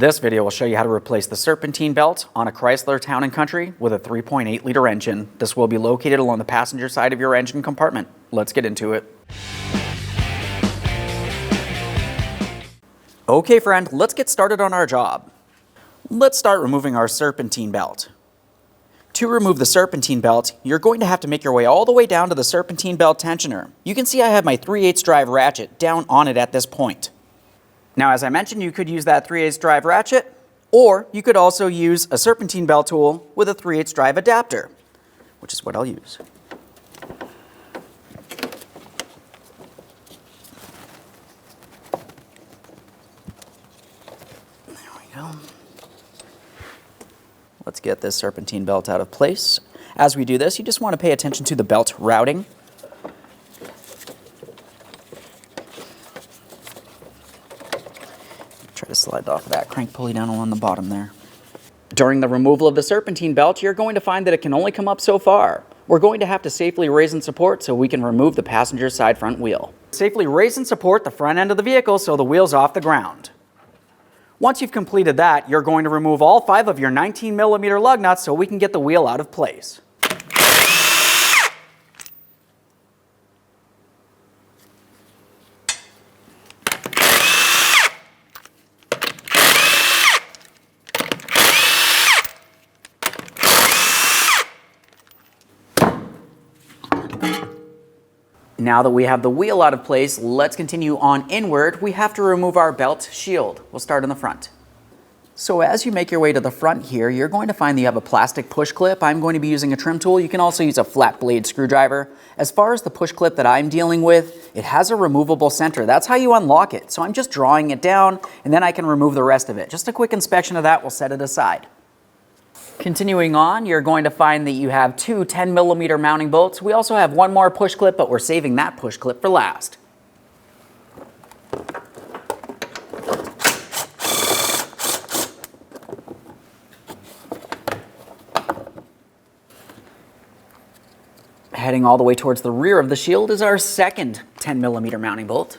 This video will show you how to replace the Serpentine belt on a Chrysler Town Country with a 3.8 liter engine. This will be located along the passenger side of your engine compartment. Let's get into it. Okay friend, let's get started on our job. Let's start removing our Serpentine belt. To remove the Serpentine belt, you're going to have to make your way all the way down to the Serpentine belt tensioner. You can see I have my 3/8 drive ratchet down on it at this point. Now, as I mentioned, you could use that 3/8 drive ratchet, or you could also use a Serpentine belt tool with a 3/8 drive adapter, which is what I'll use. There we go. Let's get this Serpentine belt out of place. As we do this, you just want to pay attention to the belt routing. Try to slide off of that crank pulley down along the bottom there. During the removal of the Serpentine belt, you're going to find that it can only come up so far. We're going to have to safely raise and support so we can remove the passenger side front wheel. Safely raise and support the front end of the vehicle so the wheel's off the ground. Once you've completed that, you're going to remove all 5 of your 19mm lug nuts so we can get the wheel out of place. Now that we have the wheel out of place, let's continue on inward. We have to remove our belt shield. We'll start in the front. So as you make your way to the front here, you're going to find that you have a plastic push clip. I'm going to be using a trim tool. You can also use a flat blade screwdriver. As far as the push clip that I'm dealing with, it has a removable center. That's how you unlock it. So I'm just drawing it down and then I can remove the rest of it. Just a quick inspection of that will set it aside. Continuing on, you're going to find that you have 2 10mm mounting bolts. We also have one more push clip, but we're saving that push clip for last. Heading all the way towards the rear of the shield is our second 10mm mounting bolt.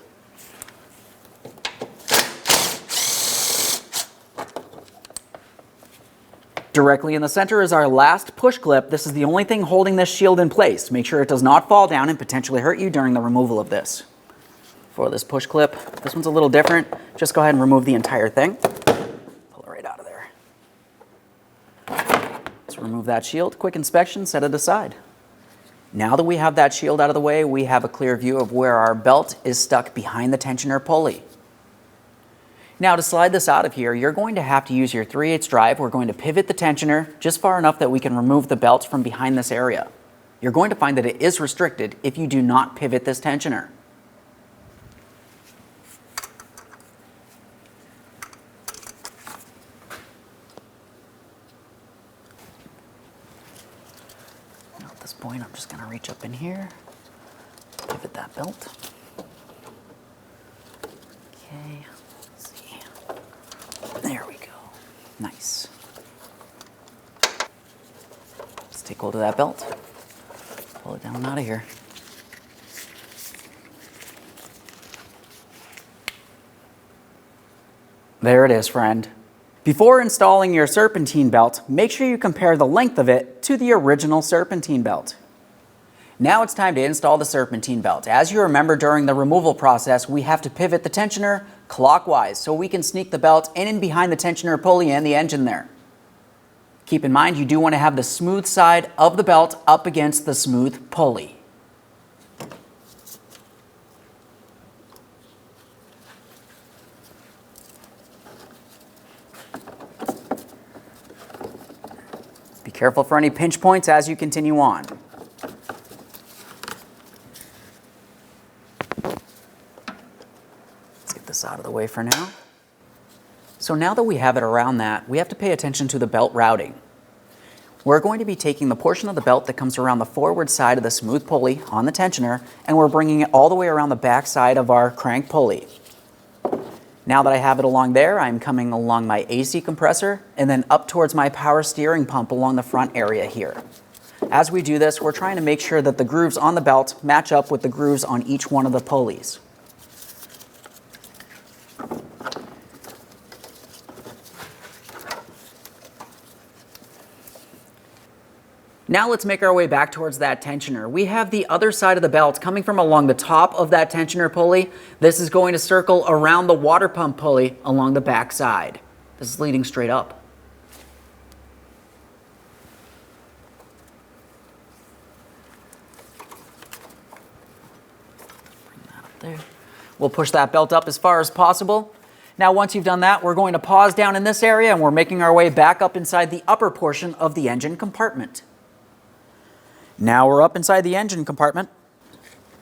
Directly in the center is our last push clip. This is the only thing holding this shield in place. Make sure it does not fall down and potentially hurt you during the removal of this. For this push clip, this one's a little different. Just go ahead and remove the entire thing. Pull it right out of there. Let's remove that shield. Quick inspection, set it aside. Now that we have that shield out of the way, we have a clear view of where our belt is stuck behind the tensioner pulley. Now to slide this out of here, you're going to have to use your 3/8 drive. We're going to pivot the tensioner just far enough that we can remove the belt from behind this area. You're going to find that it is restricted if you do not pivot this tensioner. Now at this point, I'm just going to reach up in here, pivot that belt. Okay. There we go. Nice. Let's take hold of that belt. Pull it down and out of here. There it is, friend. Before installing your Serpentine belt, make sure you compare the length of it to the original Serpentine belt. Now it's time to install the Serpentine belt. As you remember, during the removal process, we have to pivot the tensioner clockwise so we can sneak the belt in and behind the tensioner pulley and the engine there. Keep in mind, you do want to have the smooth side of the belt up against the smooth pulley. Be careful for any pinch points as you continue on. This out of the way for now. So now that we have it around that, we have to pay attention to the belt routing. We're going to be taking the portion of the belt that comes around the forward side of the smooth pulley on the tensioner, and we're bringing it all the way around the back side of our crank pulley. Now that I have it along there, I'm coming along my AC compressor and then up towards my power steering pump along the front area here. As we do this, we're trying to make sure that the grooves on the belt match up with the grooves on each one of the pulleys. Now let's make our way back towards that tensioner. We have the other side of the belt coming from along the top of that tensioner pulley. This is going to circle around the water pump pulley along the back side. This is leading straight up. Bring that up there. We'll push that belt up as far as possible. Now once you've done that, we're going to pause down in this area and we're making our way back up inside the upper portion of the engine compartment. Now we're up inside the engine compartment.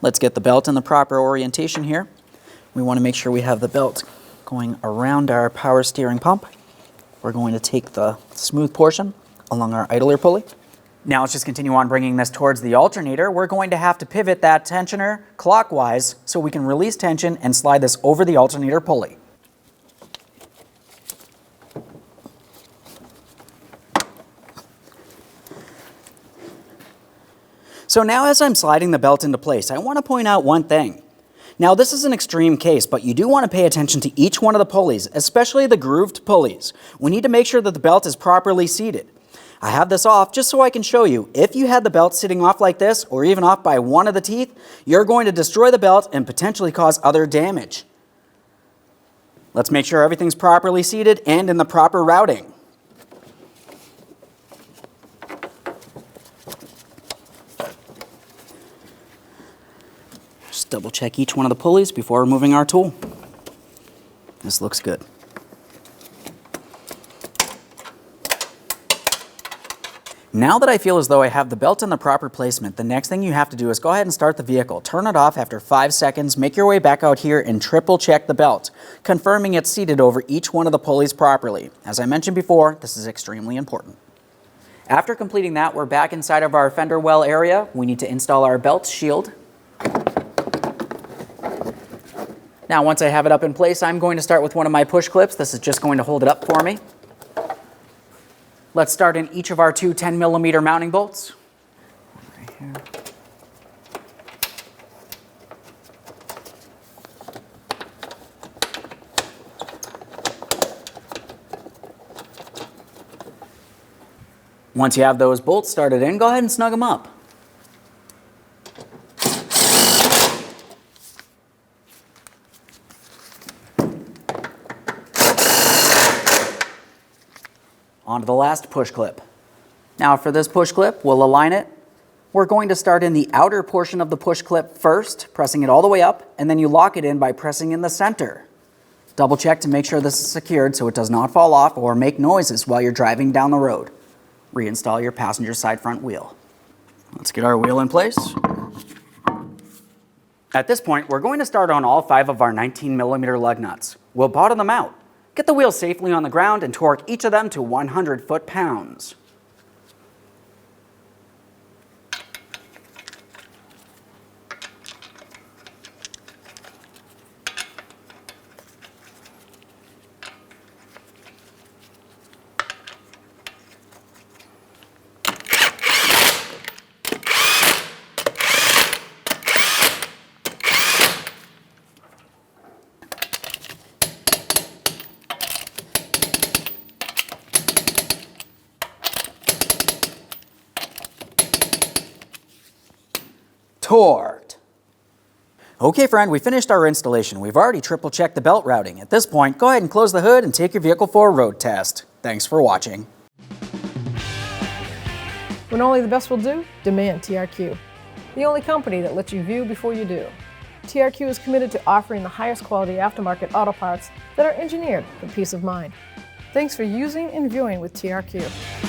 Let's get the belt in the proper orientation here. We want to make sure we have the belt going around our power steering pump. We're going to take the smooth portion along our idler pulley. Now let's just continue on bringing this towards the alternator. We're going to have to pivot that tensioner clockwise so we can release tension and slide this over the alternator pulley. So now as I'm sliding the belt into place, I want to point out one thing. Now this is an extreme case, but you do want to pay attention to each one of the pulleys, especially the grooved pulleys. We need to make sure that the belt is properly seated. I have this off just so I can show you. If you had the belt sitting off like this, or even off by one of the teeth, you're going to destroy the belt and potentially cause other damage. Let's make sure everything's properly seated and in the proper routing. Just double check each one of the pulleys before removing our tool. This looks good. Now that I feel as though I have the belt in the proper placement, the next thing you have to do is go ahead and start the vehicle. Turn it off after 5 seconds, make your way back out here and triple check the belt, confirming it's seated over each one of the pulleys properly. As I mentioned before, this is extremely important. After completing that, we're back inside of our fender well area. We need to install our belt shield. Now once I have it up in place, I'm going to start with one of my push clips. This is just going to hold it up for me. Let's start in each of our two 10mm mounting bolts. Right here. Once you have those bolts started in, go ahead and snug them up. Onto the last push clip. Now for this push clip, we'll align it. We're going to start in the outer portion of the push clip first, pressing it all the way up, and then you lock it in by pressing in the center. Double check to make sure this is secured so it does not fall off or make noises while you're driving down the road. Reinstall your passenger side front wheel. Let's get our wheel in place. At this point, we're going to start on all 5 of our 19mm lug nuts. We'll bottom them out. Get the wheels safely on the ground and torque each of them to 100 foot-pounds. Torqued. Okay friend, we finished our installation. We've already triple checked the belt routing. At this point, go ahead and close the hood and take your vehicle for a road test. Thanks for watching. When only the best will do, demand TRQ. The only company that lets you view before you do. TRQ is committed to offering the highest quality aftermarket auto parts that are engineered for peace of mind. Thanks for using and viewing with TRQ.